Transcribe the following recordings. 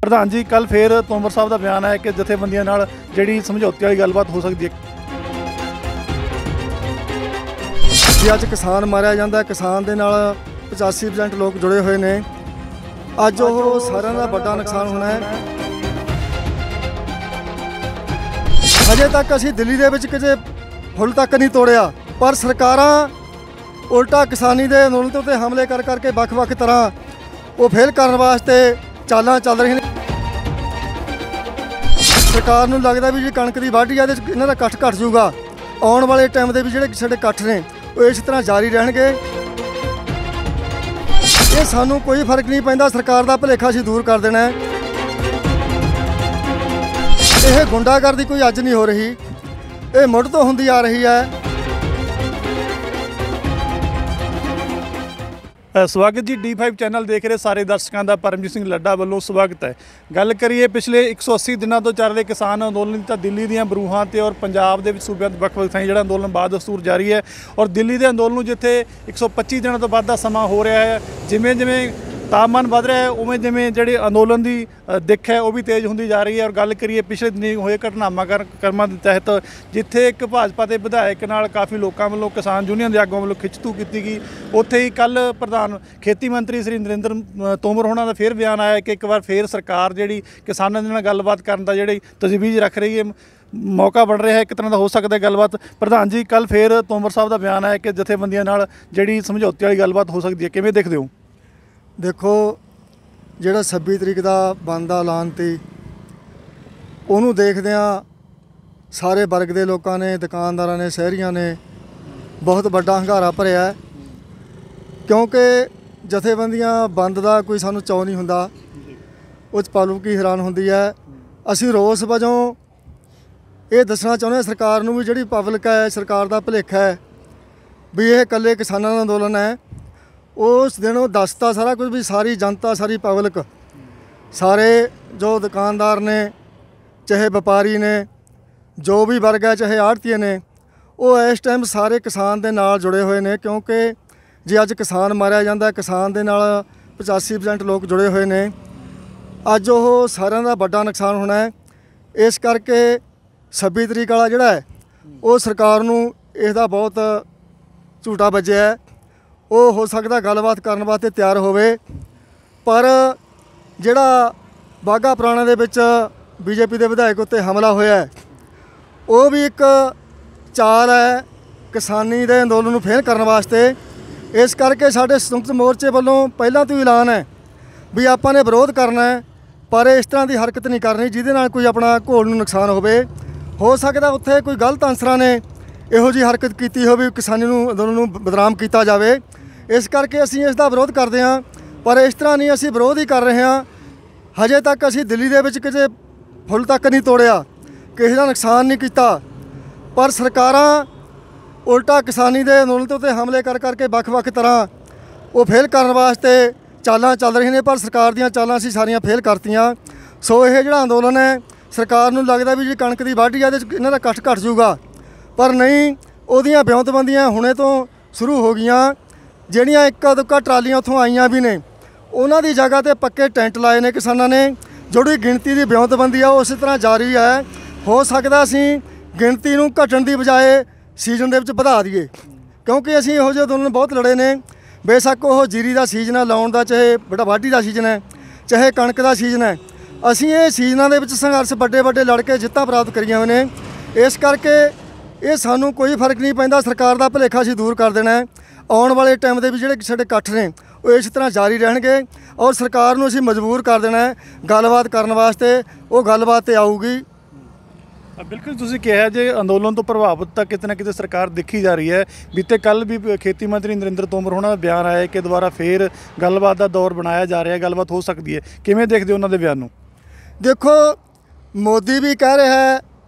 प्रधान जी कल फिर तोमर साहब का बयान है कि जथेबंदियों नाल जिहड़ी समझौते वाली गलबात हो सकती है। जी अज किसान मारिया जाता है, किसान दे नाल 85% लोग जुड़े हुए ने। अज वो सारिਆਂ ਦਾ ਵੱਡਾ नुकसान होना है। अजे तक असी दिल्ली दे विच किते फुल तक नहीं तोड़िया, पर सरकारां उल्टा किसानी दे अंदोलन ते उत्ते हमले कर करके ਵੱਖ-ਵੱਖ तरह वो फेल करने वास्ते चालां चल रही ने। सरकार नूं लगदा भी जी कणक दी वाढी आ ते इन्हां दा इकट्ठ घट जूगा, आउण वाले टाइम दे भी जिहड़े साडे इकट्ठ ने वो इस तरह जारी रहणगे। ये सानूं कोई फर्क नहीं पैंदा, सरकार दा भुलेखा असीं दूर कर देना है। यह गुंडागर्दी कोई अज नहीं हो रही, ये मुढ़ तो हुंदी आ रही है। स्वागत जी D5 चैनल देख रहे सारे दर्शकों का परमजीत सिंह लड्डा वालों स्वागत है। गल करिए पिछले 180 दिनों तो चल रहे किसान अंदोलन तो दिल्ली दी बरूहां ते और पंजाब के सूबे ਵੱਖ-ਵੱਖ ਥਾਈਂ ਜਿਹੜਾ अंदोलन बाद दस्तूर जारी है और दिल्ली के अंदोलन ਨੂੰ जिथे 125 दिनों तो ਵੱਧ ਦਾ ਸਮਾਂ ਹੋ ਰਿਹਾ है, जिमें जिमें तापमान बढ़ रहा है उवें जिमें जिहड़ी अंदोलन की दिख है वह भी तेज़ होंदी जा रही है। और गल करिए पिछले दिनी होए घटनाक्रमां के तहत जिथे एक भाजपा के विधायक नाल काफ़ी लोगों वालों किसान यूनियन के आगुआं वालों खिचतू की गई, उत्थे ही कल प्रधान खेती मंत्री श्री नरेंद्र तोमर होना का फिर बयान आया कि एक बार फिर सरकार जिहड़ी किसानों दे नाल गलबात करन दा जिहड़ी तजवीज़ रख रही है, मौका बन रहा है, एक तरह का हो सकता है गलबात। प्रधान जी कल फिर तोमर साहब का बयान आया कि जथेबंदियों नाल जिहड़ी समझौते वाली गलबात हो सकती है, किवें देखदे हो? देखो ਜਿਹੜਾ 26 तरीक का बंद का ऐलान ती ਉਹਨੂੰ ਦੇਖਦਿਆਂ ਸਾਰੇ वर्ग के लोगों ने, दुकानदारों ने, शहरीਆਂ ने बहुत बड़ा हंगारा भरिया, क्योंकि जथेबंदियां बंद का कोई सानू चाव नहीं हुंदा, उस पालू की हैरान हुंदी है। असी रोस वजों ये दसना चाहुंदे हां सरकार नूं भी जिहड़ी पब्लिक है, सरकार का भुलेखा है भी ये कल्ले किसानां दा अंदोलन है। उस दिन वो दसता सारा कुछ भी सारी जनता, सारी पब्लिक, सारे जो दुकानदार ने, चाहे व्यापारी ने, जो भी वर्ग है, चाहे आड़तीए ने, वो इस टाइम सारे किसान के नाल जुड़े हुए हैं। क्योंकि जे अज किसान मारिया जाता है, किसान के नाल 85% लोग जुड़े हुए हैं। अज वो सारिਆਂ ਦਾ ਵੱਡਾ नुकसान होना है। इस करके 26 तरीक वाला जिहड़ा है वो सरकार नूं इसदा बहुत झूठा बजिया है। वो हो सकता गलबात करने वास्ते तैयार होवे, पर जिहड़ा बाघा पुराणा दे विच बीजेपी के विधायक उत्ते हमला होया है वो भी एक चाल है किसानी दे अंदोलन नूं फेल करने वास्ते। इस करके साडे संयुक्त मोर्चे वालों पहलां तो ऐलान है भी आपां ने विरोध करना है, पर इस तरह की हरकत नहीं करनी जिहदे नाल कोई अपना घोल नूं नुकसान होवे। हो सकता उत्थे कोई गलत अंसरां ने इहो जी हरकत की हो भी किसानी नूं अंदोलन नूं बदनाम किया जाए। इस करके असीं इसका विरोध करते हैं, पर इस तरह नहीं असीं विरोध ही कर रहे हैं। हजे तक असीं दिल्ली दे विच किते फुल तक नहीं तोड़िया, किसी का नुकसान नहीं किया, पर सरकारां उल्टा किसानी दे अंदोलन ते उत्ते हमले कर करके ਵੱਖ-ਵੱਖ तरह वो फेल करने वास्ते चालां चल रही ने, पर सरकार दीयां चालां असीं सारियां फेल करतीआं। सो यह जिहड़ा अंदोलन है सरकार नूं लगदा भी जी कणक दी वाढी आ ते इन्हां दा इकट्ठ घट जूगा, पर नहीं, उहदियां ब्योंतबंदियां हुणे तो शुरू हो गईयां। ਜਿਹੜੀਆਂ ਇੱਕਾ ਦੁੱਕਾ ਟਰਾਲੀਆਂ ਉੱਥੋਂ ਆਈਆਂ ਵੀ ਨੇ ਉਹਨਾਂ ਦੀ ਜਗ੍ਹਾ ਤੇ ਪੱਕੇ ਟੈਂਟ ਲਾਏ ਨੇ ਕਿਸਾਨਾਂ ਨੇ। ਜਿਹੜੀ ਗਿਣਤੀ ਦੀ ਬਿਉਂਤਬੰਦੀ ਆ ਉਸੇ ਤਰ੍ਹਾਂ ਜਾਰੀ ਹੈ। ਹੋ ਸਕਦਾ ਅਸੀਂ ਗਿਣਤੀ ਨੂੰ ਘਟਣ ਦੀ ਬਜਾਏ ਸੀਜ਼ਨ ਦੇ ਵਿੱਚ ਵਧਾ ਦਈਏ, ਕਿਉਂਕਿ ਅਸੀਂ ਇਹੋ ਜਿਹੇ ਅੰਦੋਲਨ ਬਹੁਤ ਲੜੇ ਨੇ। ਬੇਸ਼ੱਕ ਉਹ ਜੀਰੀ ਦਾ ਸੀਜ਼ਨ ਹੈ, ਲਾਉਣ ਦਾ, ਚਾਹੇ ਬੜਾ ਵਾਢੀ ਦਾ ਸੀਜ਼ਨ ਹੈ, ਚਾਹੇ ਕਣਕ ਦਾ ਸੀਜ਼ਨ ਹੈ, ਅਸੀਂ ਇਹ ਸੀਜ਼ਨਾਂ ਦੇ ਵਿੱਚ ਸੰਘਰਸ਼ ਵੱਡੇ ਵੱਡੇ ਲੜ ਕੇ ਜਿੱਤਾਂ ਪ੍ਰਾਪਤ ਕਰੀਆਂ ਹੋਏ ਨੇ। ਇਸ ਕਰਕੇ ਇਹ ਸਾਨੂੰ ਕੋਈ ਫਰਕ ਨਹੀਂ ਪੈਂਦਾ, ਸਰਕਾਰ ਦਾ ਭੁਲੇਖਾ ਅਸੀਂ ਦੂਰ ਕਰ ਦੇਣਾ ਹੈ। आउण वाले टाइम के भी जिहड़े साडे इकट्ठ ने वो इस तरह जारी रहणगे और सरकार नूं असीं मजबूर कर देना है गलबात करने वास्ते। वो गलबात ते आऊगी। बिल्कुल तुसीं कहा जे अंदोलन तो प्रभावित तो किते ना किते सरकार दिखी जा रही है। बीते कल भी खेती मंत्री नरेंद्र तोमर होना का बयान आया कि दोबारा फिर गलबात का दौर बनाया जा रहा है, गलबात हो सकती है, किवें देखदे हो उन्हां दे बयान नूं? देखो मोदी भी कह रहा है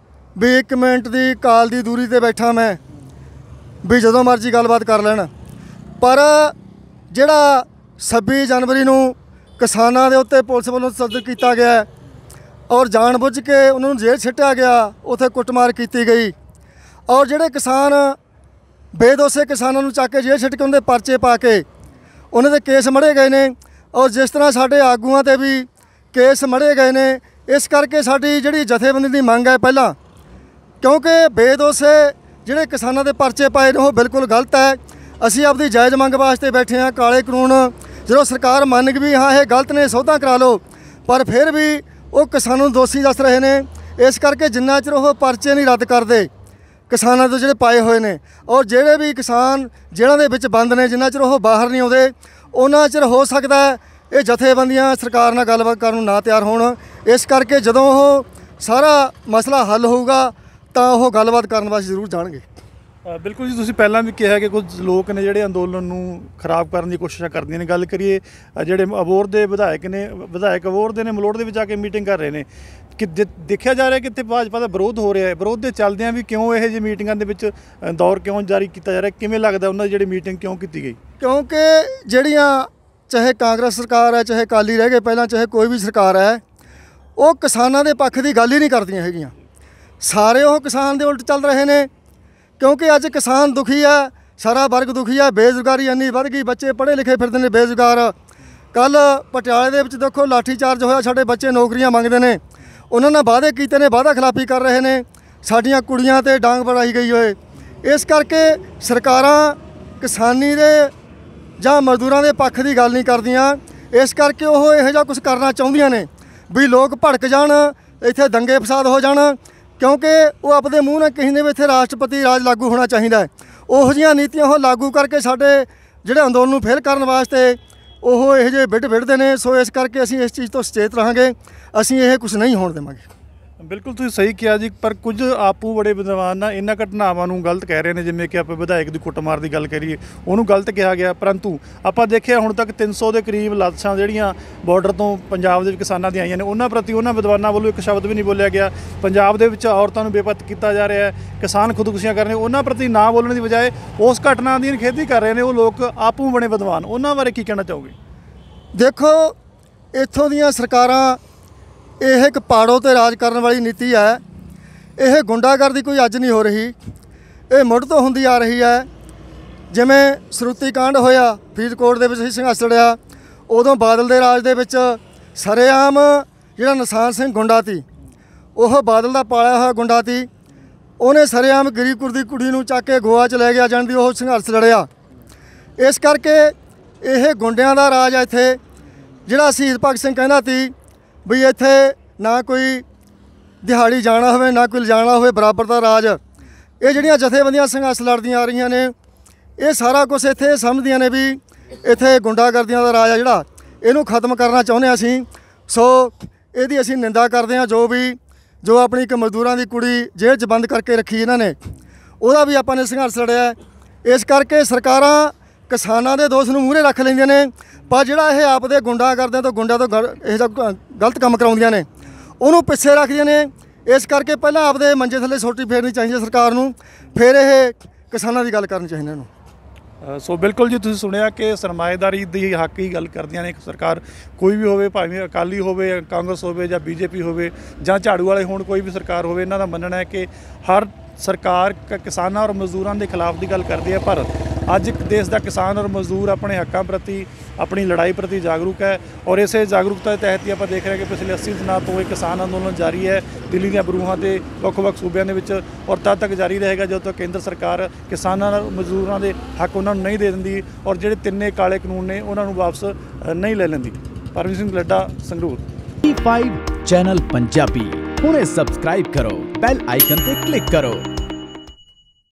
भी 1 मिनट की काल की दूरी ते बैठा मैं भी जदों मर्जी गलबात कर लैण, पर जिहड़ा 26 जनवरी नूं किसानां दे उत्ते पुलिस वालों तशद्दुद किया गया और जानबुझ के उन्होंने जेल सिट्टिया गया, उत्थे कुटमार की गई और जिहड़े किसान बेदोसे किसानों नूं चक के जेल सिट के उन्होंने परचे पा के उन्होंने केस मढ़े गए ने। और जिस तरह साडे आगूआं ते भी ਕੇਸ ਮੜੇ ਗਏ ਨੇ। ਇਸ ਕਰਕੇ ਸਾਡੀ ਜਿਹੜੀ ਜਥੇਬੰਦੀ ਦੀ ਮੰਗ ਹੈ ਪਹਿਲਾਂ, ਕਿਉਂਕਿ ਬੇਦੋਸ਼ੇ ਜਿਹੜੇ ਕਿਸਾਨਾਂ ਦੇ ਪਰਚੇ ਪਾਏ ਨੇ ਉਹ ਬਿਲਕੁਲ ਗਲਤ ਹੈ। ਅਸੀਂ ਆਪਦੀ ਜਾਇਜ਼ ਮੰਗ ਵਾਸਤੇ ਬੈਠੇ ਹਾਂ। ਕਾਲੇ ਕਾਨੂੰਨ ਜਦੋਂ ਸਰਕਾਰ ਮੰਨ ਗਈ ਵੀ ਹਾਂ ਇਹ ਗਲਤ ਨੇ, ਸੋਧਾਂ ਕਰਾ ਲਓ, ਪਰ ਫਿਰ ਵੀ ਉਹ ਕਿਸਾਨਾਂ ਨੂੰ ਦੋਸ਼ੀ ਦੱਸ ਰਹੇ ਨੇ। ਇਸ ਕਰਕੇ ਜਿੰਨਾ ਚਿਰ ਉਹ ਪਰਚੇ ਨਹੀਂ ਰੱਦ ਕਰਦੇ ਕਿਸਾਨਾਂ ਦੇ ਜਿਹੜੇ ਪਾਏ ਹੋਏ ਨੇ, ਔਰ ਜਿਹੜੇ ਵੀ ਕਿਸਾਨ ਜੇਲ੍ਹਾਂ ਦੇ ਵਿੱਚ ਬੰਦ ਨੇ, ਜਿੰਨਾ ਚਿਰ ਉਹ ਬਾਹਰ ਨਹੀਂ ਆਉਂਦੇ ਉਹਨਾਂ ਚਿਰ ਹੋ ਸਕਦਾ ਇਹ ਜਥੇਬੰਦੀਆਂ ਸਰਕਾਰ ਨਾਲ ਗੱਲਬਾਤ ਕਰਨ ਨੂੰ ਨਾ ਤਿਆਰ ਹੋਣ। ਇਸ ਕਰਕੇ ਜਦੋਂ ਉਹ ਸਾਰਾ ਮਸਲਾ ਹੱਲ ਹੋਊਗਾ ਤਾਂ ਉਹ ਗੱਲਬਾਤ ਕਰਨ ਵਾਸਤੇ ਜ਼ਰੂਰ ਜਾਣਗੇ। ਬਿਲਕੁਲ ਜੀ, ਤੁਸੀਂ ਪਹਿਲਾਂ ਵੀ ਕਿਹਾ ਕਿ ਕੁਝ ਲੋਕ ਨੇ ਜਿਹੜੇ ਅੰਦੋਲਨ ਨੂੰ ਖਰਾਬ ਕਰਨ ਦੀ ਕੋਸ਼ਿਸ਼ਾਂ ਕਰਦੀਆਂ ਨੇ। ਗੱਲ ਕਰੀਏ ਜਿਹੜੇ ਅਬੋਹਰ ਦੇ ਵਿਧਾਇਕ ਅਬੋਹਰ ਦੇ ਨੇ ਮਲੋਟ ਦੇ ਵਿੱਚ ਆ ਕੇ ਮੀਟਿੰਗ ਕਰ ਰਹੇ ਨੇ ਕਿ ਦੇਖਿਆ ਜਾ ਰਿਹਾ ਕਿ ਇੱਥੇ ਭਾਜਪਾ ਦਾ ਵਿਰੋਧ ਹੋ ਰਿਹਾ ਹੈ। ਵਿਰੋਧ ਦੇ ਚੱਲਦਿਆਂ ਵੀ ਕਿਉਂ ਇਹੋ ਜਿਹੀ ਮੀਟਿੰਗਾਂ ਦੇ ਵਿੱਚ ਦੌਰ ਕਿਉਂ ਜਾਰੀ ਕੀਤਾ ਜਾ ਰਿਹਾ? ਕਿਵੇਂ ਲੱਗਦਾ ਉਹਨਾਂ ਦੀ ਜਿਹੜੀ ਮੀਟਿੰਗ ਕਿਉਂ ਕੀਤੀ ਗਈ? ਕਿਉਂਕਿ ਜਿਹੜੀਆਂ ਚਾਹੇ ਕਾਂਗਰਸ ਸਰਕਾਰ ਹੈ, ਚਾਹੇ ਅਕਾਲੀ ਰਹਿ ਗਏ ਪਹਿਲਾਂ, ਚਾਹੇ ਕੋਈ ਵੀ ਸਰਕਾਰ ਹੈ, ਉਹ ਕਿਸਾਨਾਂ ਦੇ ਪੱਖ ਦੀ ਗੱਲ ਹੀ ਨਹੀਂ ਕਰਦੀਆਂ ਹੈਗੀਆਂ। ਸਾਰੇ ਉਹ ਕਿਸਾਨ ਦੇ ਉਲਟ ਚੱਲ ਰਹੇ ਨੇ। ਕਿਉਂਕਿ ਅੱਜ ਕਿਸਾਨ ਦੁਖੀ ਹੈ, ਸਾਰਾ ਵਰਗ ਦੁਖੀ ਹੈ। ਬੇਰੁਜ਼ਗਾਰੀ ਇੰਨੀ ਵੱਧ ਗਈ, ਬੱਚੇ ਪੜ੍ਹੇ ਲਿਖੇ ਫਿਰਦੇ ਨੇ ਬੇਰੁਜ਼ਗਾਰ। ਕੱਲ ਪਟਿਆਲੇ ਦੇ ਵਿੱਚ ਦੇਖੋ ਲਾਠੀ ਚਾਰਜ ਹੋਇਆ, ਸਾਡੇ ਬੱਚੇ ਨੌਕਰੀਆਂ ਮੰਗਦੇ ਨੇ, ਉਹਨਾਂ ਨੇ ਵਾਅਦੇ ਕੀਤੇ ਨੇ, ਵਾਅਦਾ ਖਿਲਾਫੀ ਕਰ ਰਹੇ ਨੇ, ਸਾਡੀਆਂ ਕੁੜੀਆਂ ਤੇ ਡਾਂਗ ਵੜਾਈ ਗਈ ਹੋਏ। ਇਸ ਕਰਕੇ ਸਰਕਾਰਾਂ ਕਿਸਾਨੀ ਦੇ ਜਾਂ ਮਜ਼ਦੂਰਾਂ ਦੇ ਪੱਖ ਦੀ ਗੱਲ ਨਹੀਂ ਕਰਦੀਆਂ। ਇਸ ਕਰਕੇ ਉਹ ਇਹੋ ਜਿਹਾ ਕੁਝ ਕਰਨਾ ਚਾਹੁੰਦੀਆਂ ਨੇ ਵੀ ਲੋਕ ਭੜਕ ਜਾਣ, ਇੱਥੇ ਦੰਗੇ ਫਸਾਦ ਹੋ ਜਾਣ, ਕਿਉਂਕਿ ਉਹ ਆਪਦੇ ਮੂੰਹ ਨਾਲ ਕਹਿੰਦੇ ਵੀ ਇੱਥੇ ਰਾਸ਼ਟਰਪਤੀ ਰਾਜ ਲਾਗੂ ਹੋਣਾ ਚਾਹੀਦਾ ਹੈ। ਉਹੋ ਜਿਹੀਆਂ ਨੀਤੀਆਂ ਉਹ ਲਾਗੂ ਕਰਕੇ ਸਾਡੇ ਜਿਹੜੇ ਅੰਦੋਲਨ ਨੂੰ ਫੇਲ ਕਰਨ ਵਾਸਤੇ ਉਹ ਇਹੋ ਜਿਹੇ ਵਿੱਢਦੇ ਨੇ। ਸੋ ਇਸ ਕਰਕੇ ਅਸੀਂ ਇਸ ਚੀਜ਼ ਤੋਂ ਸੁਚੇਤ ਰਹਾਂਗੇ, ਅਸੀਂ ਇਹ ਕੁਝ ਨਹੀਂ ਹੋਣ ਦੇਵਾਂਗੇ। ਬਿਲਕੁਲ ਤੁਸੀਂ ਸਹੀ ਕਿਹਾ ਜੀ, ਪਰ ਕੁਝ ਆਪੂ ਬੜੇ ਵਿਦਵਾਨ ਨਾ ਇਹਨਾਂ ਘਟਨਾਵਾਂ ਨੂੰ ਗਲਤ ਕਹਿ ਰਹੇ ਨੇ। ਜਿਵੇਂ ਕਿ ਆਪਾਂ ਵਿਧਾਇਕ ਦੀ ਕੁੱਟਮਾਰ ਦੀ ਗੱਲ ਕਰੀਏ, ਉਹਨੂੰ ਗਲਤ ਕਿਹਾ ਗਿਆ, ਪਰੰਤੂ ਆਪਾਂ ਦੇਖਿਆ ਹੁਣ ਤੱਕ 300 ਦੇ ਕਰੀਬ ਲਾਸ਼ਾਂ ਜਿਹੜੀਆਂ ਬਾਰਡਰ ਤੋਂ ਪੰਜਾਬ ਦੇ ਵਿੱਚ ਕਿਸਾਨਾਂ ਦੀਆਂ ਆਈਆਂ ਨੇ, ਉਹਨਾਂ ਪ੍ਰਤੀ ਉਹਨਾਂ ਵਿਦਵਾਨਾਂ ਵੱਲੋਂ ਇੱਕ ਸ਼ਬਦ ਵੀ ਨਹੀਂ ਬੋਲਿਆ ਗਿਆ। ਪੰਜਾਬ ਦੇ ਵਿੱਚ ਔਰਤਾਂ ਨੂੰ ਬੇਪਤ ਕੀਤਾ ਜਾ ਰਿਹਾ ਹੈ, ਕਿਸਾਨ ਖੁਦਕੁਸ਼ੀਆਂ ਕਰ ਰਹੇ, ਉਹਨਾਂ ਪ੍ਰਤੀ ਨਾ ਬੋਲਣ ਦੀ ਬਜਾਏ ਉਸ ਘਟਨਾ ਦੀ ਨਿਖੇਧੀ ਕਰ ਰਹੇ ਨੇ ਉਹ ਲੋਕ ਆਪੂ ਬਣੇ ਵਿਦਵਾਨ। ਉਹਨਾਂ ਬਾਰੇ ਕੀ ਕਹਿਣਾ ਚਾਹੋਗੇ? ਦੇਖੋ, ਇੱਥੋਂ ਦੀਆਂ ਸਰਕਾਰਾਂ ਇਹ ਇੱਕ ਪਾੜੋ ਤੇ ਰਾਜ ਕਰਨ ਵਾਲੀ ਨੀਤੀ ਹੈ। ਇਹ ਗੁੰਡਾਗਰਦੀ ਕੋਈ ਅੱਜ ਨਹੀਂ ਹੋ ਰਹੀ, ਇਹ ਮੁੱਢ ਤੋਂ ਹੁੰਦੀ ਆ ਰਹੀ ਹੈ। ਜਿਵੇਂ ਸਰੂਤੀ ਕਾਂਡ ਹੋਇਆ, ਫਰੀਦਕੋਟ ਦੇ ਵਿੱਚ ਹੀ ਸੰਘਰਸ਼ ਲੜਿਆ, ਉਦੋਂ ਬਾਦਲ ਦੇ ਰਾਜ ਦੇ ਵਿੱਚ ਸਰੇਆਮ ਜਿਹੜਾ ਨਿਸ਼ਾਨ ਸਿੰਘ ਗੁੰਡਾ ਸੀ, ਉਹ ਬਾਦਲ ਦਾ ਪਾਲਿਆ ਹੋਇਆ ਗੁੰਡਾ ਸੀ, ਉਹਨੇ ਸਰੇਆਮ ਗਰੀਬਪੁਰ ਦੀ ਕੁੜੀ ਨੂੰ ਚੱਕ ਕੇ ਗੋਆ 'ਚ ਲੈ ਗਿਆ ਜਾਣ ਦੀ ਉਹ ਸੰਘਰਸ਼ ਲੜਿਆ। ਇਸ ਕਰਕੇ ਇਹ ਗੁੰਡਿਆਂ ਦਾ ਰਾਜ ਹੈ ਇੱਥੇ। ਜਿਹੜਾ ਸ਼ਹੀਦ ਭਗਤ ਸਿੰਘ ਕਹਿੰਦਾ ਸੀ ਵੀ ਇੱਥੇ ਨਾ ਕੋਈ ਦਿਹਾੜੀ ਜਾਣਾ ਹੋਵੇ ਨਾ ਕੋਈ ਲਿਜਾਣਾ ਹੋਵੇ, ਬਰਾਬਰ ਦਾ ਰਾਜ। ਇਹ ਜਿਹੜੀਆਂ ਜਥੇਬੰਦੀਆਂ ਸੰਘਰਸ਼ ਲੜਦੀਆਂ ਆ ਰਹੀਆਂ ਨੇ, ਇਹ ਸਾਰਾ ਕੁਝ ਇੱਥੇ ਸਮਝਦੀਆਂ ਨੇ ਵੀ ਇੱਥੇ ਗੁੰਡਾਗਰਦੀਆਂ ਦਾ ਰਾਜ ਆ ਜਿਹੜਾ, ਇਹਨੂੰ ਖਤਮ ਕਰਨਾ ਚਾਹੁੰਦੇ ਹਾਂ ਅਸੀਂ। ਸੋ ਇਹਦੀ ਅਸੀਂ ਨਿੰਦਾ ਕਰਦੇ ਹਾਂ। ਜੋ ਆਪਣੀ ਇੱਕ ਮਜ਼ਦੂਰਾਂ ਦੀ ਕੁੜੀ ਜੇਲ੍ਹ 'ਚ ਬੰਦ ਕਰਕੇ ਰੱਖੀ ਇਹਨਾਂ ਨੇ, ਉਹਦਾ ਵੀ ਆਪਾਂ ਨੇ ਸੰਘਰਸ਼ ਲੜਿਆ। ਇਸ ਕਰਕੇ ਸਰਕਾਰਾਂ ਕਿਸਾਨਾਂ ਦੇ ਦੋਸ਼ ਨੂੰ ਮੂਹਰੇ ਰੱਖ ਲੈਂਦੀਆਂ ਨੇ, ਪਰ ਜਿਹੜਾ ਇਹ ਆਪਦੇ ਗੁੰਡਾ ਕਰਦੇ ਤੋਂ ਗੁੰਡਿਆਂ ਤੋਂ ਇਹ ਜਿਹਾ ਗਲਤ ਕੰਮ ਕਰਾਉਂਦੀਆਂ ਨੇ ਉਹਨੂੰ ਪਿੱਛੇ ਰੱਖਦੀਆਂ ਨੇ। ਇਸ ਕਰਕੇ ਪਹਿਲਾਂ ਆਪਦੇ ਮੰਜੇ ਥੱਲੇ ਸੋਟੀ ਫੇਰਨੀ ਚਾਹੀਦੀ ਹੈ ਸਰਕਾਰ ਨੂੰ, ਫਿਰ ਇਹ ਕਿਸਾਨਾਂ ਦੀ ਗੱਲ ਕਰਨੀ ਚਾਹੀਦੀ ਇਹਨੂੰ। ਸੋ ਬਿਲਕੁਲ ਜੀ, ਤੁਸੀਂ ਸੁਣਿਆ ਕਿ ਸਰਮਾਏਦਾਰੀ ਦੀ ਹੱਕ ਹੀ ਗੱਲ ਕਰਦੀਆਂ ਨੇ। ਇੱਕ ਸਰਕਾਰ ਕੋਈ ਵੀ ਹੋਵੇ, ਭਾਵੇਂ ਅਕਾਲੀ ਹੋਵੇ, ਕਾਂਗਰਸ ਹੋਵੇ ਜਾਂ ਬੀਜੇਪੀ ਹੋਵੇ ਜਾਂ ਝਾੜੂ ਵਾਲੇ ਹੋਣ, ਕੋਈ ਵੀ ਸਰਕਾਰ ਹੋਵੇ, ਇਹਨਾਂ ਦਾ ਮੰਨਣਾ ਹੈ ਕਿ ਹਰ ਸਰਕਾਰ ਕਿਸਾਨਾਂ ਔਰ ਮਜ਼ਦੂਰਾਂ ਦੇ ਖਿਲਾਫ ਦੀ ਗੱਲ ਕਰਦੀ ਹੈ। ਪਰ ਅੱਜ ਦੇਸ਼ ਦਾ ਕਿਸਾਨ ਔਰ ਮਜ਼ਦੂਰ ਆਪਣੇ ਹੱਕਾਂ ਪ੍ਰਤੀ, ਆਪਣੀ ਲੜਾਈ ਪ੍ਰਤੀ ਜਾਗਰੂਕ ਹੈ, ਔਰ ਇਸੇ ਜਾਗਰੂਕਤਾ ਦੇ ਤਹਿਤ ਹੀ ਆਪਾਂ ਦੇਖ ਰਹੇ ਹਾਂ ਕਿ ਪਿਛਲੇ 80 ਦਿਨਾਂ ਤੋਂ ਇਹ ਕਿਸਾਨ ਅੰਦੋਲਨ ਜਾਰੀ ਹੈ ਦਿੱਲੀ ਦੀਆਂ ਬਰੂਹਾਂ ਤੇ ਵੱਖ-ਵੱਖ ਸੂਬਿਆਂ ਦੇ ਵਿੱਚ, ਔਰ ਤਦ ਤੱਕ ਜਾਰੀ ਰਹੇਗਾ ਜਦੋਂ ਤੱਕ ਕੇਂਦਰ ਸਰਕਾਰ ਕਿਸਾਨਾਂ ਔਰ ਮਜ਼ਦੂਰਾਂ ਦੇ ਹੱਕ ਉਹਨਾਂ ਨੂੰ ਨਹੀਂ ਦੇ ਦਿੰਦੀ, ਔਰ ਜਿਹੜੇ ਤਿੰਨੇ ਕਾਲੇ ਕਾਨੂੰਨ ਨੇ ਉਹਨਾਂ ਨੂੰ ਵਾਪਸ ਨਹੀਂ ਲੈ ਲੈਂਦੀ। ਪਰਮਜੀਤ ਸਿੰਘ ਲੱਡਾ, ਸੰਗਰੂਰ। T5 ਚੈਨਲ ਪੰਜਾਬੀ ਹੁਣੇ ਸਬਸਕ੍ਰਾਈਬ ਕਰੋ, ਬੈਲ ਆਈਕਨ ਤੇ ਕਲਿੱਕ ਕਰੋ।